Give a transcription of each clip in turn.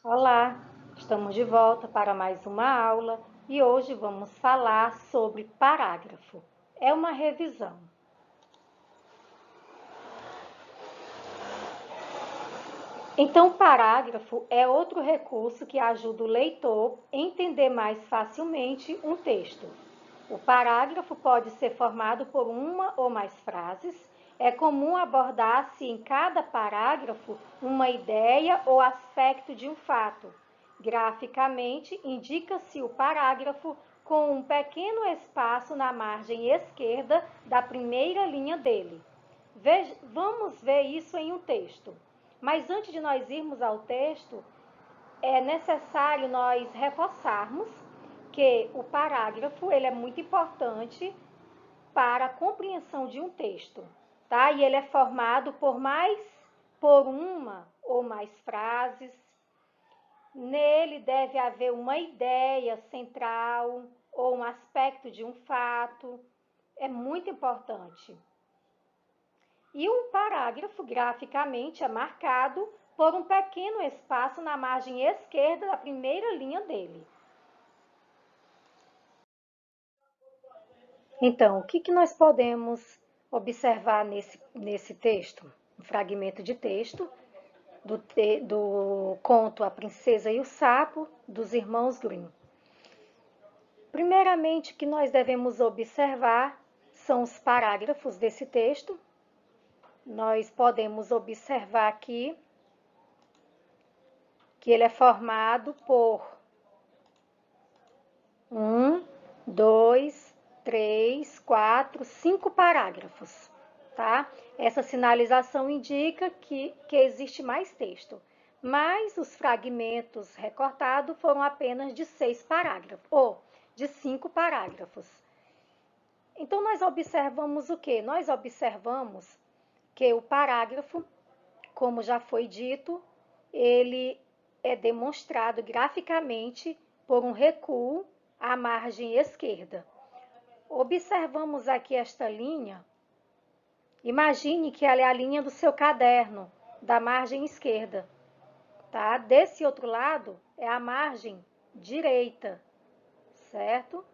Olá, estamos de volta para mais uma aula e hoje vamos falar sobre parágrafo. É uma revisão. Então, parágrafo é outro recurso que ajuda o leitor a entender mais facilmente um texto. O parágrafo pode ser formado por uma ou mais frases. É comum abordar-se em cada parágrafo uma ideia ou aspecto de um fato. Graficamente, indica-se o parágrafo com um pequeno espaço na margem esquerda da primeira linha dele. Vamos ver isso em um texto. Mas antes de nós irmos ao texto, é necessário nós reforçarmos que o parágrafo ele é muito importante para a compreensão de um texto, tá? E ele é formado por uma ou mais frases. Nele deve haver uma ideia central ou um aspecto de um fato. É muito importante. E o parágrafo graficamente é marcado por um pequeno espaço na margem esquerda da primeira linha dele. Então, o que nós podemos observar nesse texto? Um fragmento de texto do conto A Princesa e o Sapo, dos irmãos Grimm. Primeiramente, o que nós devemos observar são os parágrafos desse texto. Nós podemos observar aqui que ele é formado por 2, 3, 4, 5 parágrafos, tá? Essa sinalização indica que existe mais texto, mas os fragmentos recortados foram apenas de 6 parágrafos, ou de 5 parágrafos. Então, nós observamos o quê? Nós observamos que o parágrafo, como já foi dito, ele é demonstrado graficamente por um recuo à margem esquerda. Observamos aqui esta linha. Imagine que ela é a linha do seu caderno, da margem esquerda, tá? Desse outro lado é a margem direita, certo?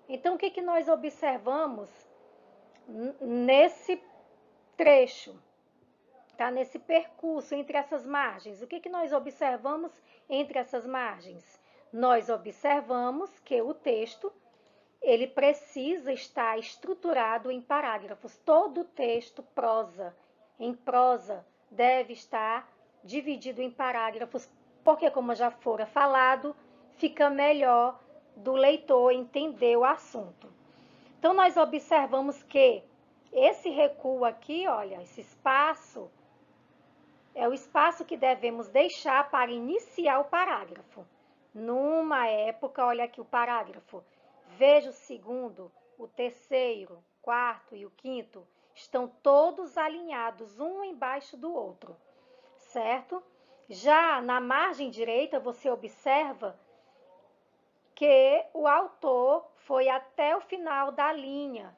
Então, o que nós observamos nesse trecho, tá? Nesse percurso entre essas margens? O que nós observamos entre essas margens? Nós observamos que o texto ele precisa estar estruturado em parágrafos. Todo o texto em prosa, deve estar dividido em parágrafos, porque, como já fora falado, fica melhor do leitor entender o assunto. Então, nós observamos que esse recuo aqui, olha, esse espaço, é o espaço que devemos deixar para iniciar o parágrafo. Numa época, olha aqui o parágrafo, veja o segundo, o terceiro, quarto e o quinto, estão todos alinhados, um embaixo do outro, certo? Já na margem direita, você observa que o autor foi até o final da linha.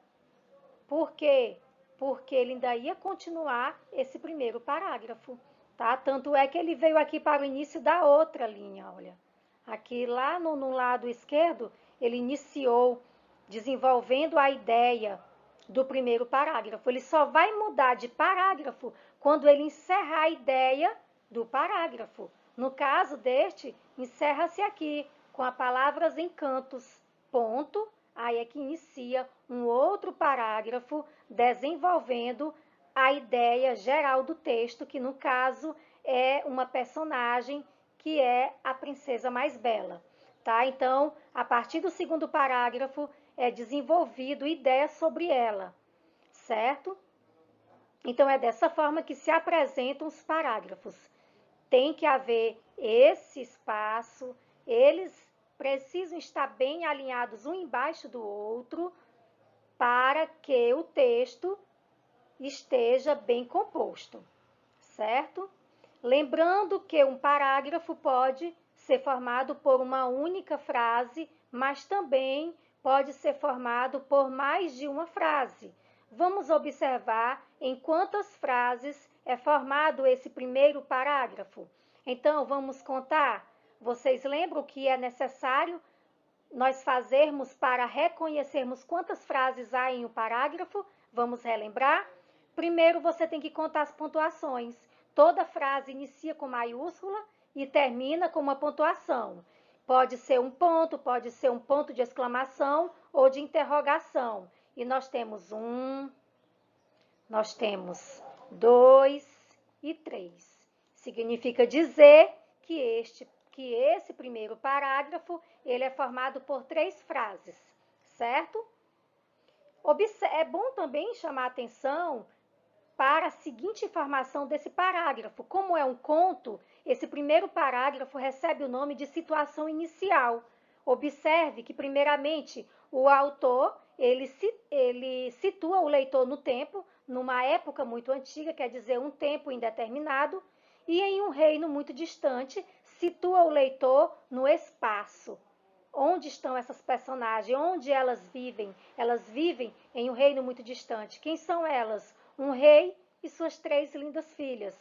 Por quê? Porque ele ainda ia continuar esse primeiro parágrafo, tá? Tanto é que ele veio aqui para o início da outra linha, olha. Aqui lá no lado esquerdo, ele iniciou desenvolvendo a ideia do primeiro parágrafo. Ele só vai mudar de parágrafo quando ele encerrar a ideia do parágrafo. No caso deste, encerra-se aqui com as palavras encantos, ponto. Aí é que inicia um outro parágrafo desenvolvendo a ideia geral do texto, que no caso é uma personagem que é a princesa mais bela, tá? Então, a partir do segundo parágrafo é desenvolvido ideia sobre ela, certo? Então, é dessa forma que se apresentam os parágrafos. Tem que haver esse espaço, eles precisam estar bem alinhados um embaixo do outro para que o texto esteja bem composto, certo? Lembrando que um parágrafo pode ser formado por uma única frase, mas também pode ser formado por mais de uma frase. Vamos observar em quantas frases é formado esse primeiro parágrafo? Então, vamos contar. Vocês lembram o que é necessário nós fazermos para reconhecermos quantas frases há em um parágrafo? Vamos relembrar? Primeiro, você tem que contar as pontuações. Toda frase inicia com maiúscula e termina com uma pontuação. Pode ser um ponto, pode ser um ponto de exclamação ou de interrogação. E nós temos 1, nós temos 2 e 3. Significa dizer que esse primeiro parágrafo ele é formado por 3 frases, certo? É bom também chamar a atenção para a seguinte informação desse parágrafo. Como é um conto, esse primeiro parágrafo recebe o nome de situação inicial. Observe que, primeiramente, o autor ele situa o leitor no tempo, numa época muito antiga, quer dizer, um tempo indeterminado, e em um reino muito distante, situa o leitor no espaço. Onde estão essas personagens? Onde elas vivem? Elas vivem em um reino muito distante. Quem são elas? Um rei e suas 3 lindas filhas.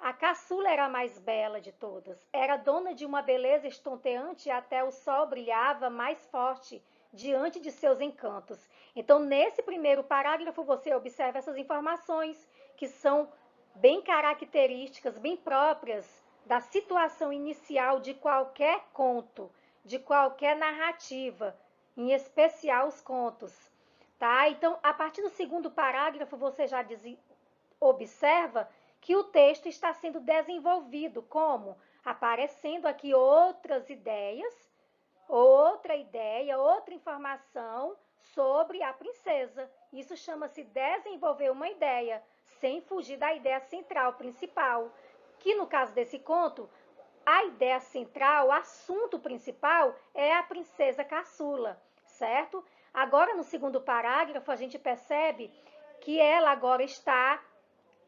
A caçula era a mais bela de todas. Era dona de uma beleza estonteante e até o sol brilhava mais forte diante de seus encantos. Então, nesse primeiro parágrafo, você observa essas informações que são bem características, bem próprias da situação inicial de qualquer conto, de qualquer narrativa, em especial os contos. Tá? Então, a partir do segundo parágrafo, você já observa que o texto está sendo desenvolvido, como? Aparecendo aqui outras ideias, outra ideia, outra informação sobre a princesa. Isso chama-se desenvolver uma ideia, sem fugir da ideia central, principal, que no caso desse conto, a ideia central, o assunto principal é a princesa caçula, certo? Agora, no segundo parágrafo, a gente percebe que ela agora está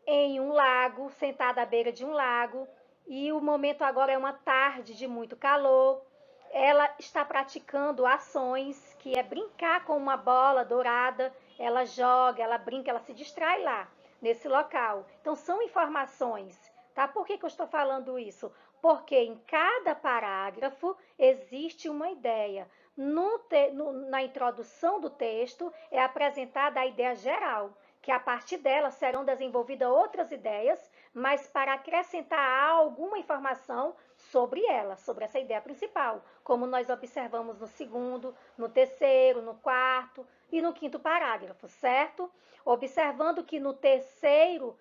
em um lago, sentada à beira de um lago, e o momento agora é uma tarde de muito calor. Ela está praticando ações, que é brincar com uma bola dourada, ela joga, ela brinca, ela se distrai lá, nesse local. Então, são informações, tá? Por que eu estou falando isso? Porque em cada parágrafo existe uma ideia. Na introdução do texto é apresentada a ideia geral, que a partir dela serão desenvolvidas outras ideias, mas para acrescentar alguma informação sobre ela, sobre essa ideia principal, como nós observamos no segundo, no terceiro, no quarto e no quinto parágrafo, certo? Observando que no terceiro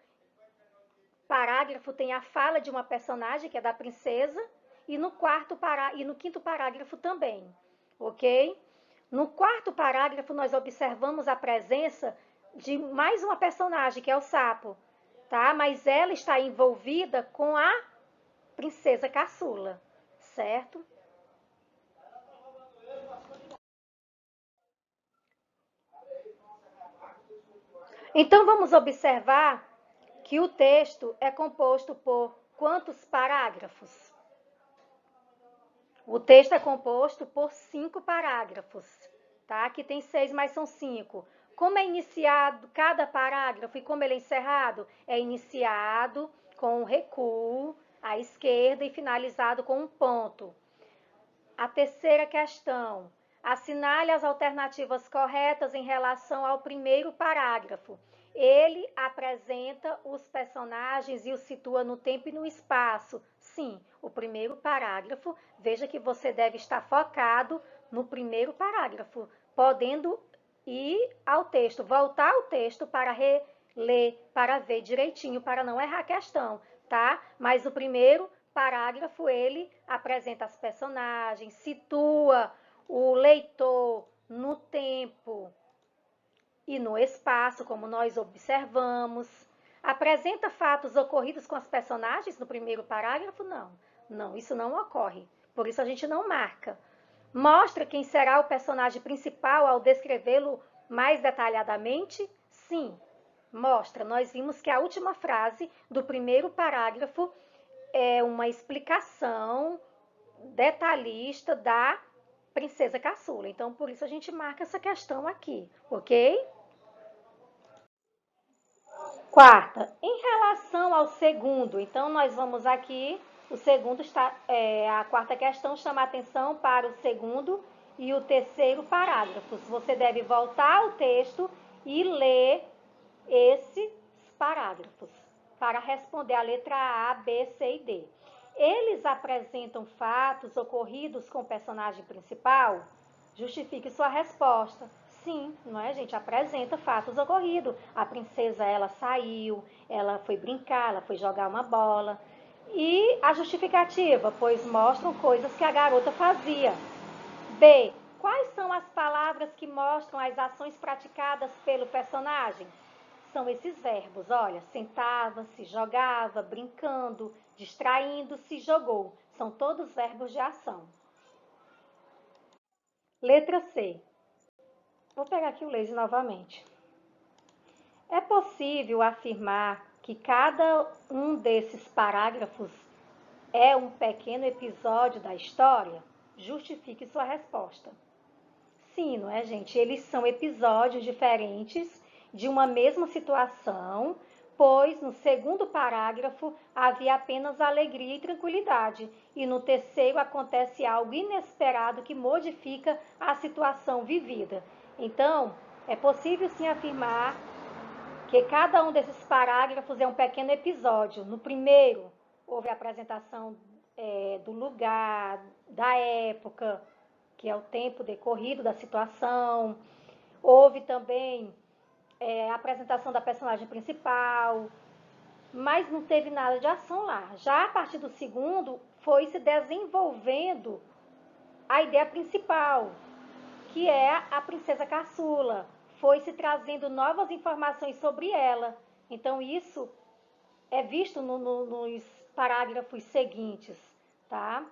parágrafo tem a fala de uma personagem, que é da princesa, e no quinto parágrafo também, ok? No quarto parágrafo, nós observamos a presença de mais uma personagem, que é o sapo, tá? Mas ela está envolvida com a princesa caçula, certo? Então, vamos observar que o texto é composto por quantos parágrafos? O texto é composto por 5 parágrafos, tá? Aqui tem 6, mas são 5. Como é iniciado cada parágrafo e como ele é encerrado? É iniciado com um recuo à esquerda e finalizado com um ponto. A terceira questão. Assinale as alternativas corretas em relação ao primeiro parágrafo. Ele apresenta os personagens e os situa no tempo e no espaço. Sim, o primeiro parágrafo, veja que você deve estar focado no primeiro parágrafo, podendo ir ao texto, voltar ao texto para reler, para ver direitinho, para não errar a questão, tá? Mas o primeiro parágrafo, ele apresenta as personagens, situa o leitor no tempo e no espaço, como nós observamos. Apresenta fatos ocorridos com as personagens no primeiro parágrafo? Não. Não, isso não ocorre. Por isso a gente não marca. Mostra quem será o personagem principal ao descrevê-lo mais detalhadamente? Sim, mostra. Nós vimos que a última frase do primeiro parágrafo é uma explicação detalhista da princesa caçula. Então, por isso a gente marca essa questão aqui, ok? Quarta, em relação ao segundo, então nós vamos aqui, o segundo está, a quarta questão chama a atenção para o segundo e o terceiro parágrafos. Você deve voltar ao texto e ler esses parágrafos para responder a letra A, B, C e D. Eles apresentam fatos ocorridos com o personagem principal? Justifique sua resposta. Sim, não é, gente? Apresenta fatos ocorridos. A princesa, ela saiu, ela foi brincar, ela foi jogar uma bola. E a justificativa? Pois mostram coisas que a garota fazia. B. Quais são as palavras que mostram as ações praticadas pelo personagem? São esses verbos, olha, sentava-se, jogava, brincando, distraindo-se, jogou. São todos verbos de ação. Letra C. Vou pegar aqui o laser novamente. É possível afirmar que cada um desses parágrafos é um pequeno episódio da história? Justifique sua resposta. Sim, não é, gente? Eles são episódios diferentes de uma mesma situação, pois no segundo parágrafo havia apenas alegria e tranquilidade, e no terceiro acontece algo inesperado que modifica a situação vivida. Então, é possível sim afirmar que cada um desses parágrafos é um pequeno episódio. No primeiro, houve a apresentação do lugar, da época, que é o tempo decorrido da situação. Houve também a apresentação da personagem principal, mas não teve nada de ação lá. Já a partir do segundo, foi se desenvolvendo a ideia principal, que é a princesa caçula. Foi se trazendo novas informações sobre ela. Então, isso é visto nos parágrafos seguintes, tá?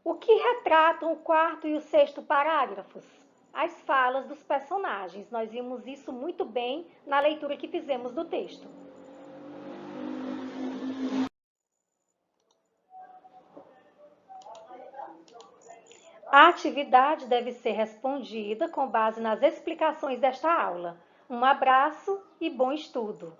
O que retratam o quarto e o sexto parágrafos? As falas dos personagens. Nós vimos isso muito bem na leitura que fizemos do texto. A atividade deve ser respondida com base nas explicações desta aula. Um abraço e bom estudo!